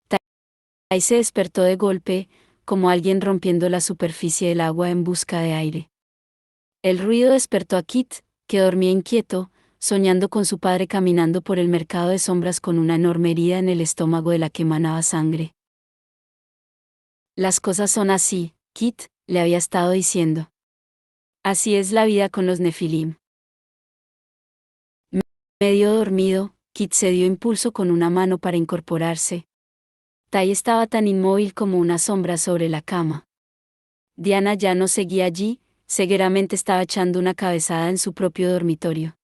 Tai se despertó de golpe, como alguien rompiendo la superficie del agua en busca de aire. El ruido despertó a Kit, que dormía inquieto, soñando con su padre caminando por el mercado de sombras con una enorme herida en el estómago de la que emanaba sangre. Las cosas son así, Kit, le había estado diciendo. Así es la vida con los Nefilim. Medio dormido, Kit se dio impulso con una mano para incorporarse. Tai estaba tan inmóvil como una sombra sobre la cama. Diana ya no seguía allí, cegueramente estaba echando una cabezada en su propio dormitorio.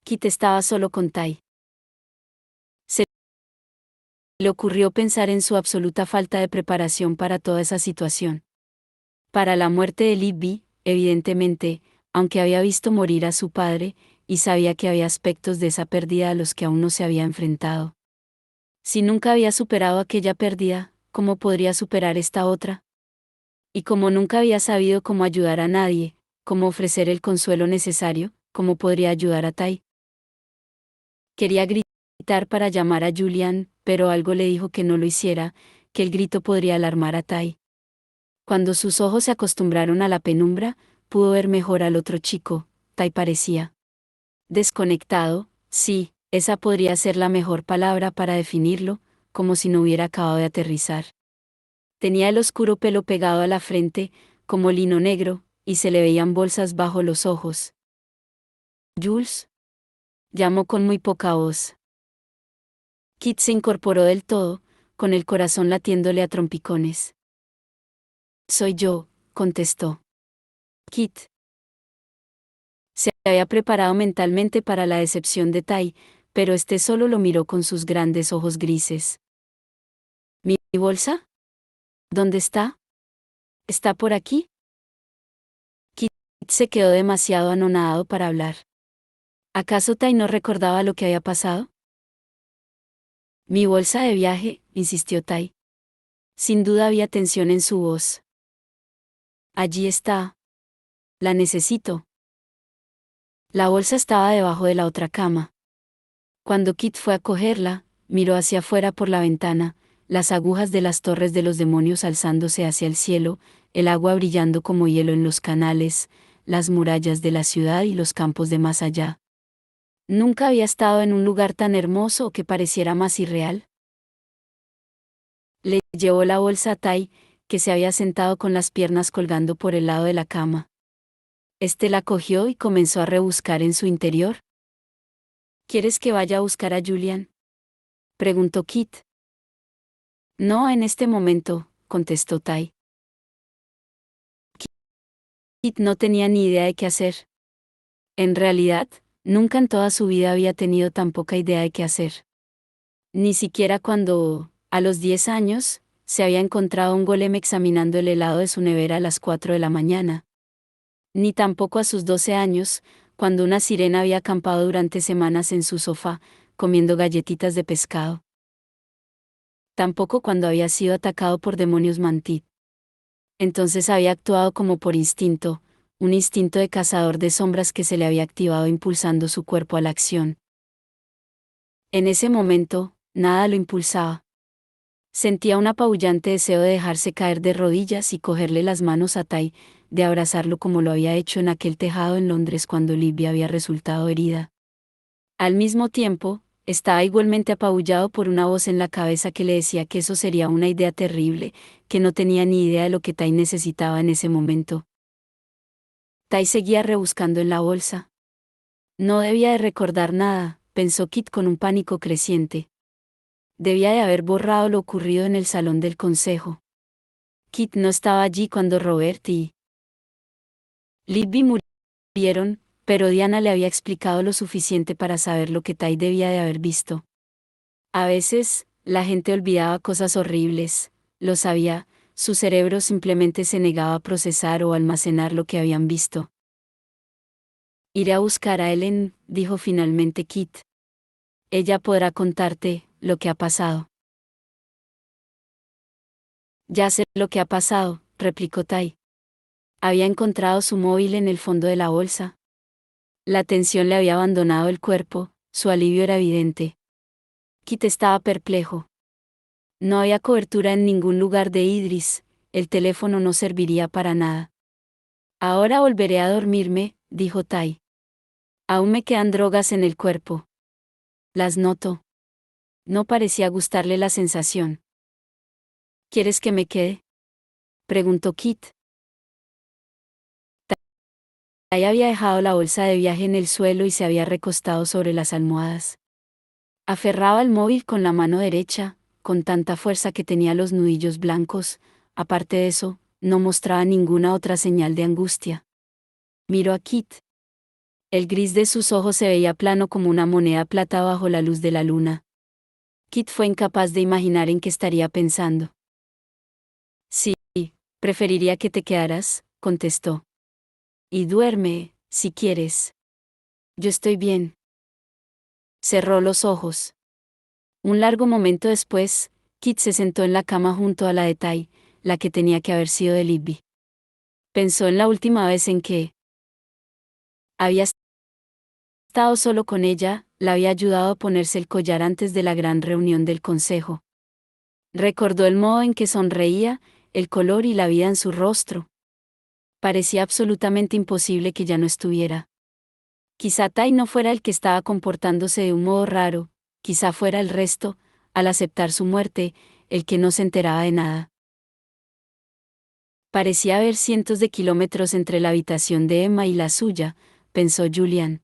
Kit estaba solo con Tai. Se le ocurrió pensar en su absoluta falta de preparación para toda esa situación. Para la muerte de Libby, evidentemente, aunque había visto morir a su padre, y sabía que había aspectos de esa pérdida a los que aún no se había enfrentado. Si nunca había superado aquella pérdida, ¿cómo podría superar esta otra? Y como nunca había sabido cómo ayudar a nadie, cómo ofrecer el consuelo necesario, ¿cómo podría ayudar a Tai? Quería gritar para llamar a Julian, pero algo le dijo que no lo hiciera, que el grito podría alarmar a Tai. Cuando sus ojos se acostumbraron a la penumbra, pudo ver mejor al otro chico. Tai parecía desconectado, sí, esa podría ser la mejor palabra para definirlo, como si no hubiera acabado de aterrizar. Tenía el oscuro pelo pegado a la frente, como lino negro, y se le veían bolsas bajo los ojos. ¿Jules? Llamó con muy poca voz. Kit se incorporó del todo, con el corazón latiéndole a trompicones. Soy yo, contestó. Kit. Se había preparado mentalmente para la decepción de Tai, pero este solo lo miró con sus grandes ojos grises. ¿Mi bolsa? ¿Dónde está? ¿Está por aquí? Kit se quedó demasiado anonadado para hablar. ¿Acaso Tai no recordaba lo que había pasado? Mi bolsa de viaje, insistió Tai. Sin duda había tensión en su voz. Allí está. La necesito. La bolsa estaba debajo de la otra cama. Cuando Kit fue a cogerla, miró hacia afuera por la ventana, las agujas de las torres de los demonios alzándose hacia el cielo, el agua brillando como hielo en los canales, las murallas de la ciudad y los campos de más allá. Nunca había estado en un lugar tan hermoso o que pareciera más irreal. Le llevó la bolsa a Tai, que se había sentado con las piernas colgando por el lado de la cama. Este la cogió y comenzó a rebuscar en su interior. ¿Quieres que vaya a buscar a Julian?, preguntó Kit. No en este momento, contestó Tai. Kit no tenía ni idea de qué hacer. En realidad, nunca en toda su vida había tenido tan poca idea de qué hacer. Ni siquiera cuando, a los 10 años, se había encontrado un golem examinando el helado de su nevera a las 4 de la mañana. Ni tampoco a sus 12 años, cuando una sirena había acampado durante semanas en su sofá, comiendo galletitas de pescado. Tampoco cuando había sido atacado por demonios mantid. Entonces había actuado como por instinto, un instinto de cazador de sombras que se le había activado impulsando su cuerpo a la acción. En ese momento, nada lo impulsaba. Sentía un apabullante deseo de dejarse caer de rodillas y cogerle las manos a Tai, de abrazarlo como lo había hecho en aquel tejado en Londres cuando Libby había resultado herida. Al mismo tiempo, estaba igualmente apabullado por una voz en la cabeza que le decía que eso sería una idea terrible, que no tenía ni idea de lo que Tai necesitaba en ese momento. Tai seguía rebuscando en la bolsa. No debía de recordar nada, pensó Kit con un pánico creciente. Debía de haber borrado lo ocurrido en el salón del consejo. Kit no estaba allí cuando Robert y Libby murieron, pero Diana le había explicado lo suficiente para saber lo que Tai debía de haber visto. A veces, la gente olvidaba cosas horribles, lo sabía, su cerebro simplemente se negaba a procesar o almacenar lo que habían visto. Iré a buscar a Ellen, dijo finalmente Kit. Ella podrá contarte lo que ha pasado. Ya sé lo que ha pasado, replicó Tai. Había encontrado su móvil en el fondo de la bolsa. La tensión le había abandonado el cuerpo, su alivio era evidente. Kit estaba perplejo. No había cobertura en ningún lugar de Idris, el teléfono no serviría para nada. Ahora volveré a dormirme, dijo Tai. Aún me quedan drogas en el cuerpo. Las noto. No parecía gustarle la sensación. ¿Quieres que me quede? Preguntó Kit. Tai había dejado la bolsa de viaje en el suelo y se había recostado sobre las almohadas. Aferraba el móvil con la mano derecha, con tanta fuerza que tenía los nudillos blancos, aparte de eso, no mostraba ninguna otra señal de angustia. Miró a Kit. El gris de sus ojos se veía plano como una moneda plata bajo la luz de la luna. Kit fue incapaz de imaginar en qué estaría pensando. Sí, preferiría que te quedaras, contestó. Y duerme, si quieres. Yo estoy bien. Cerró los ojos. Un largo momento después, Kit se sentó en la cama junto a la de Tai, la que tenía que haber sido de Libby. Pensó en la última vez en que había estado solo con ella, la había ayudado a ponerse el collar antes de la gran reunión del consejo. Recordó el modo en que sonreía, el color y la vida en su rostro. Parecía absolutamente imposible que ya no estuviera. Quizá Tai no fuera el que estaba comportándose de un modo raro, quizá fuera el resto, al aceptar su muerte, el que no se enteraba de nada. Parecía haber cientos de kilómetros entre la habitación de Emma y la suya, pensó Julian.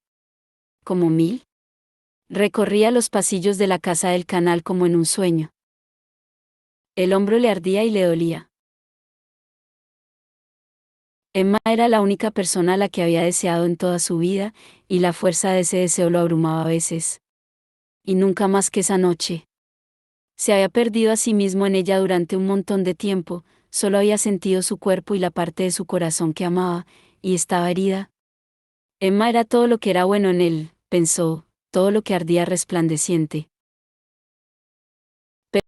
¿Como 1000? Recorría los pasillos de la casa del canal como en un sueño. El hombro le ardía y le dolía. Emma era la única persona a la que había deseado en toda su vida, y la fuerza de ese deseo lo abrumaba a veces. Y nunca más que esa noche. Se había perdido a sí mismo en ella durante un montón de tiempo, solo había sentido su cuerpo y la parte de su corazón que amaba, y estaba herida. Emma era todo lo que era bueno en él, pensó, todo lo que ardía resplandeciente.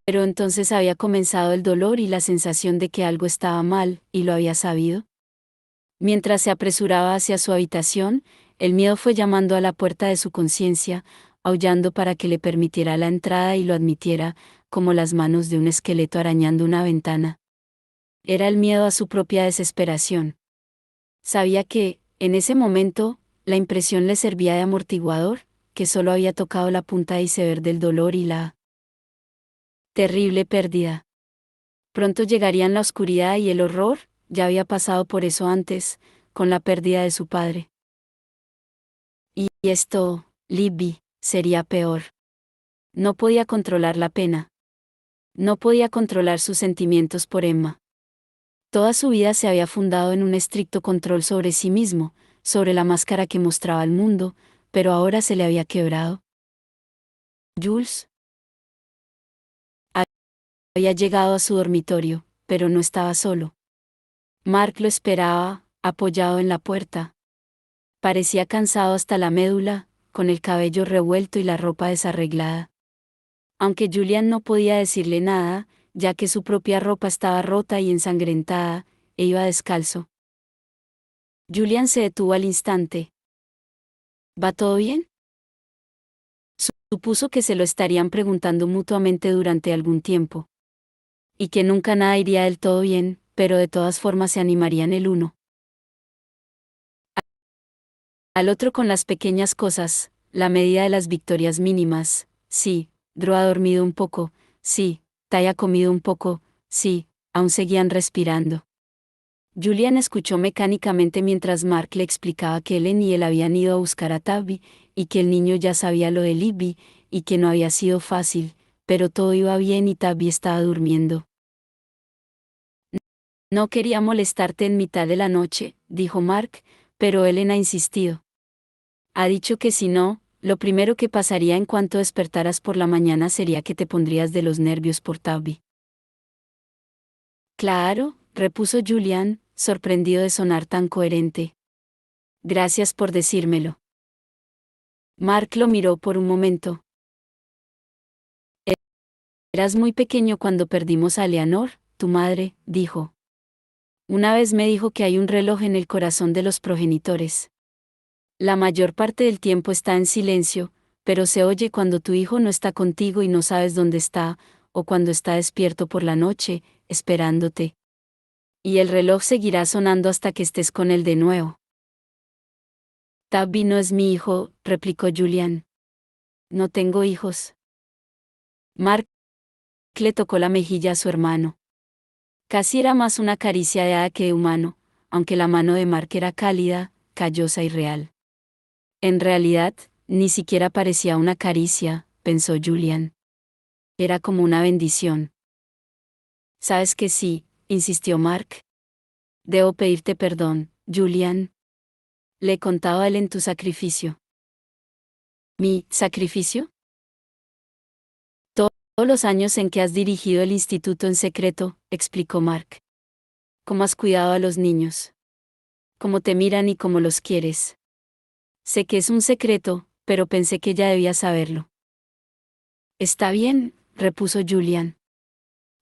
Pero entonces había comenzado el dolor y la sensación de que algo estaba mal, y lo había sabido. Mientras se apresuraba hacia su habitación, el miedo fue llamando a la puerta de su conciencia, aullando para que le permitiera la entrada y lo admitiera, como las manos de un esqueleto arañando una ventana. Era el miedo a su propia desesperación. Sabía que, en ese momento, la impresión le servía de amortiguador, que solo había tocado la punta de iceberg del dolor y la terrible pérdida. Pronto llegarían la oscuridad y el horror, ya había pasado por eso antes, con la pérdida de su padre. Y esto, Libby, sería peor. No podía controlar la pena. No podía controlar sus sentimientos por Emma. Toda su vida se había fundado en un estricto control sobre sí mismo, sobre la máscara que mostraba al mundo, pero ahora se le había quebrado. Jules había llegado a su dormitorio, pero no estaba solo. Mark lo esperaba, apoyado en la puerta. Parecía cansado hasta la médula, con el cabello revuelto y la ropa desarreglada. Aunque Julian no podía decirle nada, ya que su propia ropa estaba rota y ensangrentada, e iba descalzo. Julian se detuvo al instante. ¿Va todo bien? Supuso que se lo estarían preguntando mutuamente durante algún tiempo. Y que nunca nada iría del todo bien, pero de todas formas se animarían el uno al otro con las pequeñas cosas, la medida de las victorias mínimas. Sí, Drew ha dormido un poco, sí, Ty ha comido un poco, sí, aún seguían respirando. Julian escuchó mecánicamente mientras Mark le explicaba que Ellen y él habían ido a buscar a Tabby, y que el niño ya sabía lo de Libby, y que no había sido fácil, pero todo iba bien y Tabby estaba durmiendo. No quería molestarte en mitad de la noche, dijo Mark, pero Ellen ha insistido. Ha dicho que si no, lo primero que pasaría en cuanto despertaras por la mañana sería que te pondrías de los nervios por Tabby. Claro, repuso Julian, sorprendido de sonar tan coherente. Gracias por decírmelo. Mark lo miró por un momento. Eras muy pequeño cuando perdimos a Leonor, tu madre, dijo. Una vez me dijo que hay un reloj en el corazón de los progenitores. La mayor parte del tiempo está en silencio, pero se oye cuando tu hijo no está contigo y no sabes dónde está, o cuando está despierto por la noche, esperándote. Y el reloj seguirá sonando hasta que estés con él de nuevo. Tabby no es mi hijo, replicó Julian. No tengo hijos. Mark le tocó la mejilla a su hermano. Casi era más una caricia de hada que de humano, aunque la mano de Mark era cálida, callosa y real. En realidad, ni siquiera parecía una caricia, pensó Julian. Era como una bendición. ¿Sabes que sí?, insistió Mark. Debo pedirte perdón, Julian. Le contaba él en tu sacrificio. ¿Mi sacrificio? Todos los años en que has dirigido el instituto en secreto, explicó Mark. Cómo has cuidado a los niños. Cómo te miran y cómo los quieres. Sé que es un secreto, pero pensé que ya debía saberlo. Está bien, repuso Julian.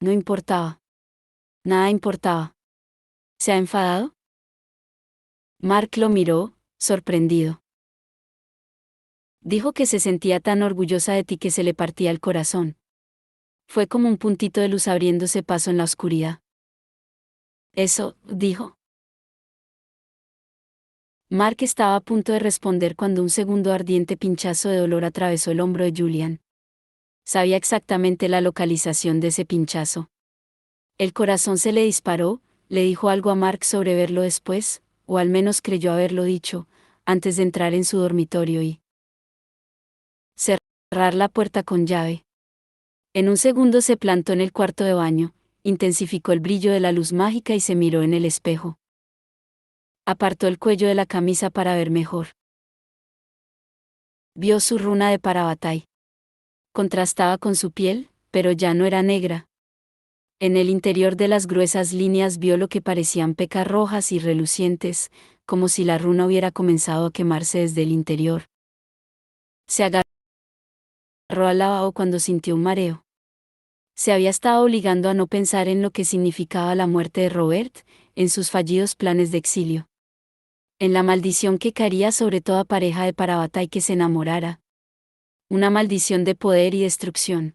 No importaba. Nada importaba. ¿Se ha enfadado? Mark lo miró, sorprendido. Dijo que se sentía tan orgullosa de ti que se le partía el corazón. Fue como un puntito de luz abriéndose paso en la oscuridad. Eso, dijo. Mark estaba a punto de responder cuando un segundo ardiente pinchazo de dolor atravesó el hombro de Julian. Sabía exactamente la localización de ese pinchazo. El corazón se le disparó, le dijo algo a Mark sobre verlo después, o al menos creyó haberlo dicho, antes de entrar en su dormitorio y cerrar la puerta con llave. En un segundo se plantó en el cuarto de baño, intensificó el brillo de la luz mágica y se miró en el espejo. Apartó el cuello de la camisa para ver mejor. Vio su runa de Parabatai. Contrastaba con su piel, pero ya no era negra. En el interior de las gruesas líneas vio lo que parecían pecas rojas y relucientes, como si la runa hubiera comenzado a quemarse desde el interior. Se agarró al lavabo cuando sintió un mareo. Se había estado obligando a no pensar en lo que significaba la muerte de Robert, en sus fallidos planes de exilio. En la maldición que caería sobre toda pareja de Parabatai que se enamorara. Una maldición de poder y destrucción.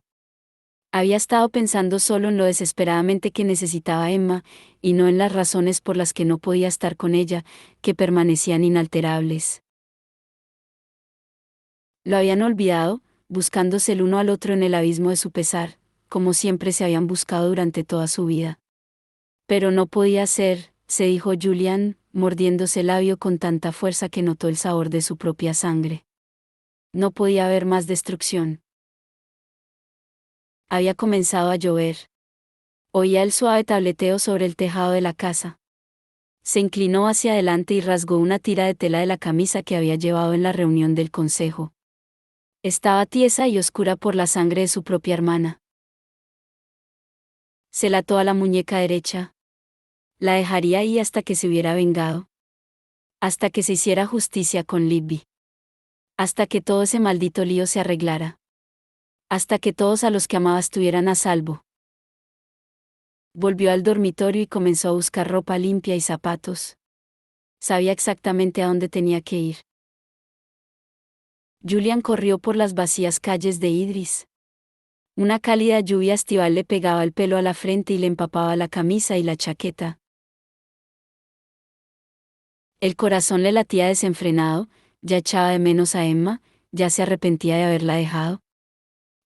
Había estado pensando solo en lo desesperadamente que necesitaba a Emma, y no en las razones por las que no podía estar con ella, que permanecían inalterables. Lo habían olvidado, buscándose el uno al otro en el abismo de su pesar, como siempre se habían buscado durante toda su vida. Pero no podía ser, se dijo Julian, mordiéndose el labio con tanta fuerza que notó el sabor de su propia sangre. No podía haber más destrucción. Había comenzado a llover. Oía el suave tableteo sobre el tejado de la casa. Se inclinó hacia adelante y rasgó una tira de tela de la camisa que había llevado en la reunión del consejo. Estaba tiesa y oscura por la sangre de su propia hermana. Se la ató a la muñeca derecha. La dejaría ahí hasta que se hubiera vengado. Hasta que se hiciera justicia con Libby. Hasta que todo ese maldito lío se arreglara. Hasta que todos a los que amaba estuvieran a salvo. Volvió al dormitorio y comenzó a buscar ropa limpia y zapatos. Sabía exactamente a dónde tenía que ir. Julian corrió por las vacías calles de Idris. Una cálida lluvia estival le pegaba el pelo a la frente y le empapaba la camisa y la chaqueta. El corazón le latía desenfrenado, ya echaba de menos a Emma, ya se arrepentía de haberla dejado.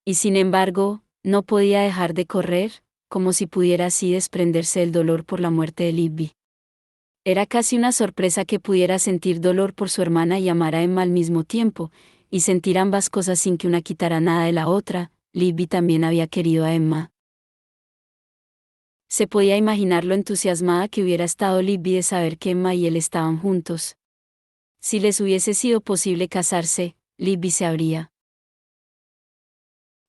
Y sin embargo, no podía dejar de correr, como si pudiera así desprenderse del dolor por la muerte de Libby. Era casi una sorpresa que pudiera sentir dolor por su hermana y amar a Emma al mismo tiempo, y sentir ambas cosas sin que una quitara nada de la otra. Libby también había querido a Emma. Se podía imaginar lo entusiasmada que hubiera estado Libby de saber que Emma y él estaban juntos. Si les hubiese sido posible casarse, Libby se habría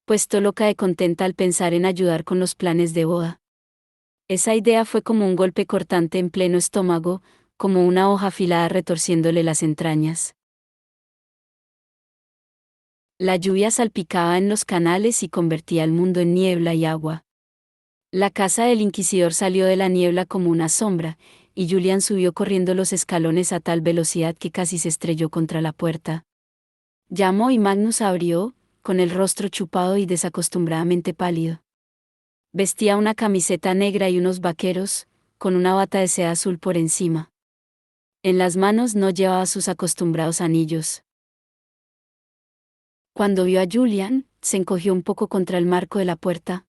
puesto loca de contenta al pensar en ayudar con los planes de boda. Esa idea fue como un golpe cortante en pleno estómago, como una hoja afilada retorciéndole las entrañas. La lluvia salpicaba en los canales y convertía el mundo en niebla y agua. La casa del inquisidor salió de la niebla como una sombra, y Julian subió corriendo los escalones a tal velocidad que casi se estrelló contra la puerta. Llamó y Magnus abrió, con el rostro chupado y desacostumbradamente pálido. Vestía una camiseta negra y unos vaqueros, con una bata de seda azul por encima. En las manos no llevaba sus acostumbrados anillos. Cuando vio a Julian, se encogió un poco contra el marco de la puerta.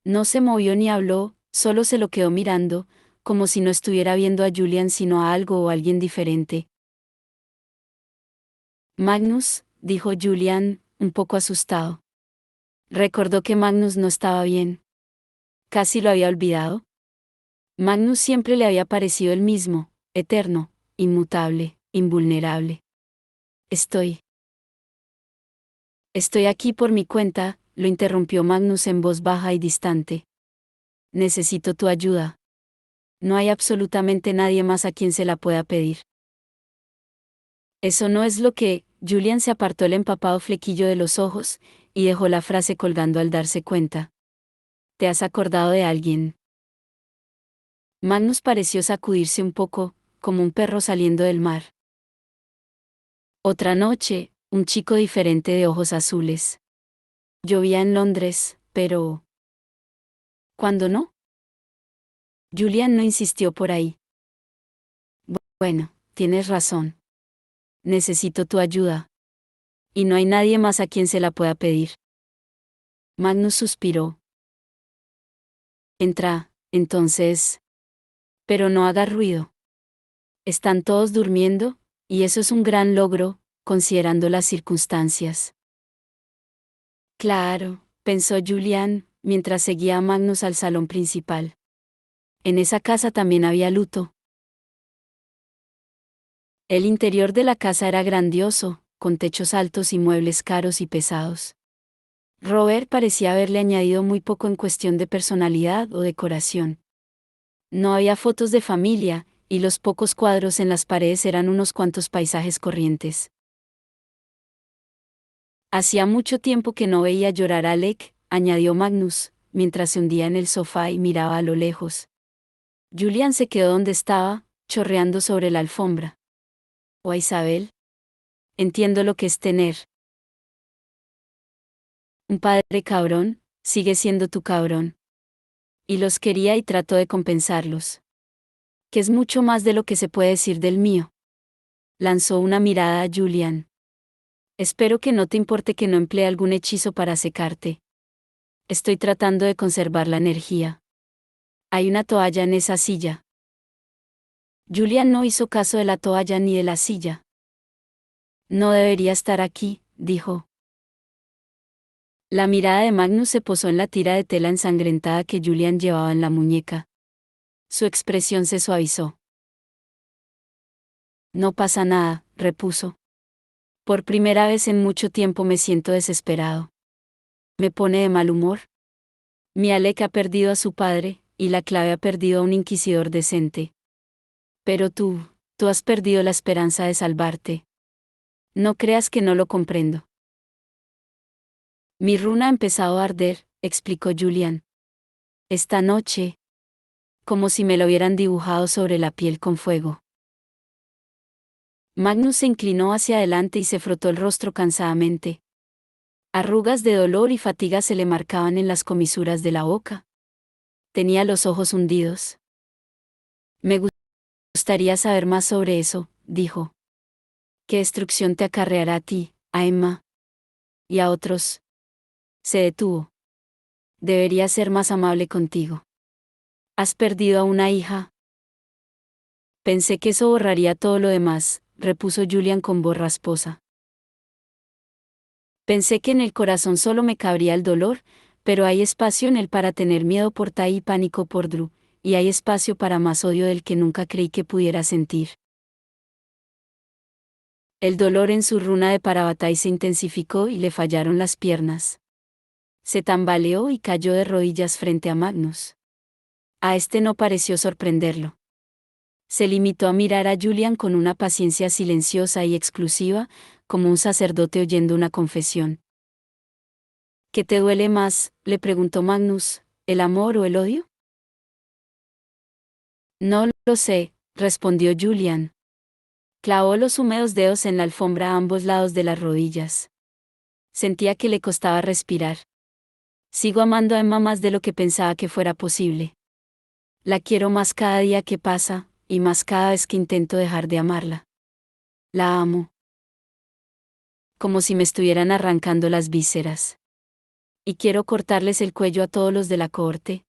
No se movió ni habló, solo se lo quedó mirando, como si no estuviera viendo a Julian sino a algo o alguien diferente. Magnus, dijo Julian, un poco asustado. Recordó que Magnus no estaba bien. Casi lo había olvidado. Magnus siempre le había parecido el mismo, eterno, inmutable, invulnerable. Estoy aquí por mi cuenta, lo interrumpió Magnus en voz baja y distante. Necesito tu ayuda. No hay absolutamente nadie más a quien se la pueda pedir. Eso no es lo que... Julian se apartó el empapado flequillo de los ojos, y dejó la frase colgando al darse cuenta. ¿Te has acordado de alguien? Magnus pareció sacudirse un poco, como un perro saliendo del mar. Otra noche, un chico diferente de ojos azules. Llovía en Londres, pero... ¿Cuándo no? Julian no insistió por ahí. Bueno, tienes razón. Necesito tu ayuda. Y no hay nadie más a quien se la pueda pedir. Magnus suspiró. Entra, entonces. Pero no haga ruido. Están todos durmiendo, y eso es un gran logro, considerando las circunstancias. Claro, pensó Julian, mientras seguía a Magnus al salón principal. En esa casa también había luto. El interior de la casa era grandioso, con techos altos y muebles caros y pesados. Robert parecía haberle añadido muy poco en cuestión de personalidad o decoración. No había fotos de familia, y los pocos cuadros en las paredes eran unos cuantos paisajes corrientes. Hacía mucho tiempo que no veía llorar a Alec, añadió Magnus, mientras se hundía en el sofá y miraba a lo lejos. Julian se quedó donde estaba, chorreando sobre la alfombra. ¿O a Isabel? Entiendo lo que es tener un padre cabrón, sigue siendo tu cabrón. Y los quería y trató de compensarlos. Que es mucho más de lo que se puede decir del mío. Lanzó una mirada a Julian. Espero que no te importe que no emplee algún hechizo para secarte. Estoy tratando de conservar la energía. Hay una toalla en esa silla. Julian no hizo caso de la toalla ni de la silla. No debería estar aquí, dijo. La mirada de Magnus se posó en la tira de tela ensangrentada que Julian llevaba en la muñeca. Su expresión se suavizó. No pasa nada, repuso. Por primera vez en mucho tiempo me siento desesperado. Me pone de mal humor. Mi Alec ha perdido a su padre, y la clave ha perdido a un inquisidor decente. Pero tú has perdido la esperanza de salvarte. No creas que no lo comprendo. Mi runa ha empezado a arder, explicó Julian. Esta noche. Como si me lo hubieran dibujado sobre la piel con fuego. Magnus se inclinó hacia adelante y se frotó el rostro cansadamente. Arrugas de dolor y fatiga se le marcaban en las comisuras de la boca. Tenía los ojos hundidos. Me gustaría saber más sobre eso, dijo. ¿Qué destrucción te acarreará a ti, a Emma? Y a otros. Se detuvo. Debería ser más amable contigo. ¿Has perdido a una hija? Pensé que eso borraría todo lo demás, repuso Julian con voz rasposa. Pensé que en el corazón solo me cabría el dolor, pero hay espacio en él para tener miedo por Tai y pánico por Drew, y hay espacio para más odio del que nunca creí que pudiera sentir. El dolor en su runa de Parabatai se intensificó y le fallaron las piernas. Se tambaleó y cayó de rodillas frente a Magnus. A este no pareció sorprenderlo. Se limitó a mirar a Julian con una paciencia silenciosa y exclusiva, como un sacerdote oyendo una confesión. ¿Qué te duele más?, le preguntó Magnus, ¿el amor o el odio? No lo sé, respondió Julian. Clavó los húmedos dedos en la alfombra a ambos lados de las rodillas. Sentía que le costaba respirar. Sigo amando a Emma más de lo que pensaba que fuera posible. La quiero más cada día que pasa, y más cada vez que intento dejar de amarla. La amo. Como si me estuvieran arrancando las vísceras. Y quiero cortarles el cuello a todos los de la cohorte.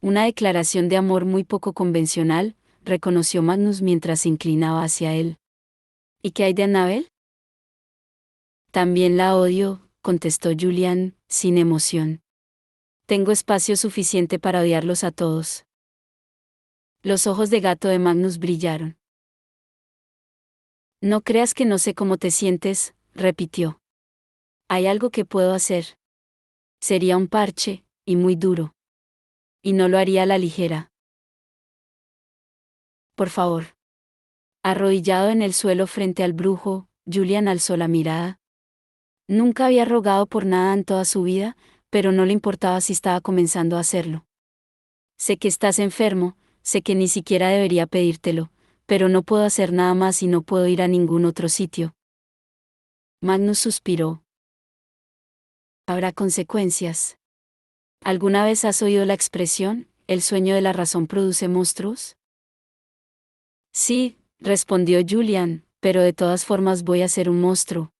Una declaración de amor muy poco convencional, reconoció Magnus mientras se inclinaba hacia él. ¿Y qué hay de Annabel? También la odio, contestó Julian, sin emoción. Tengo espacio suficiente para odiarlos a todos. Los ojos de gato de Magnus brillaron. No creas que no sé cómo te sientes, repitió. Hay algo que puedo hacer. Sería un parche, y muy duro. Y no lo haría a la ligera. Por favor. Arrodillado en el suelo frente al brujo, Julian alzó la mirada. Nunca había rogado por nada en toda su vida, pero no le importaba si estaba comenzando a hacerlo. Sé que estás enfermo, sé que ni siquiera debería pedírtelo, pero no puedo hacer nada más y no puedo ir a ningún otro sitio. Magnus suspiró. Habrá consecuencias. ¿Alguna vez has oído la expresión, el sueño de la razón produce monstruos? Sí, respondió Julian, pero de todas formas voy a ser un monstruo.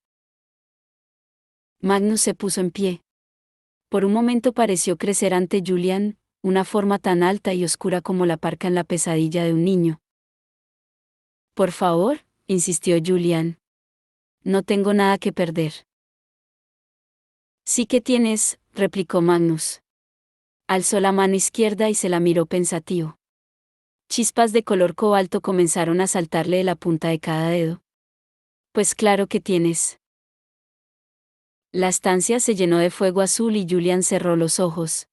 Magnus se puso en pie. Por un momento pareció crecer ante Julian, una forma tan alta y oscura como la parca en la pesadilla de un niño. Por favor, insistió Julian. No tengo nada que perder. Sí que tienes, replicó Magnus. Alzó la mano izquierda y se la miró pensativo. Chispas de color cobalto comenzaron a saltarle de la punta de cada dedo. Pues claro que tienes. La estancia se llenó de fuego azul y Julian cerró los ojos,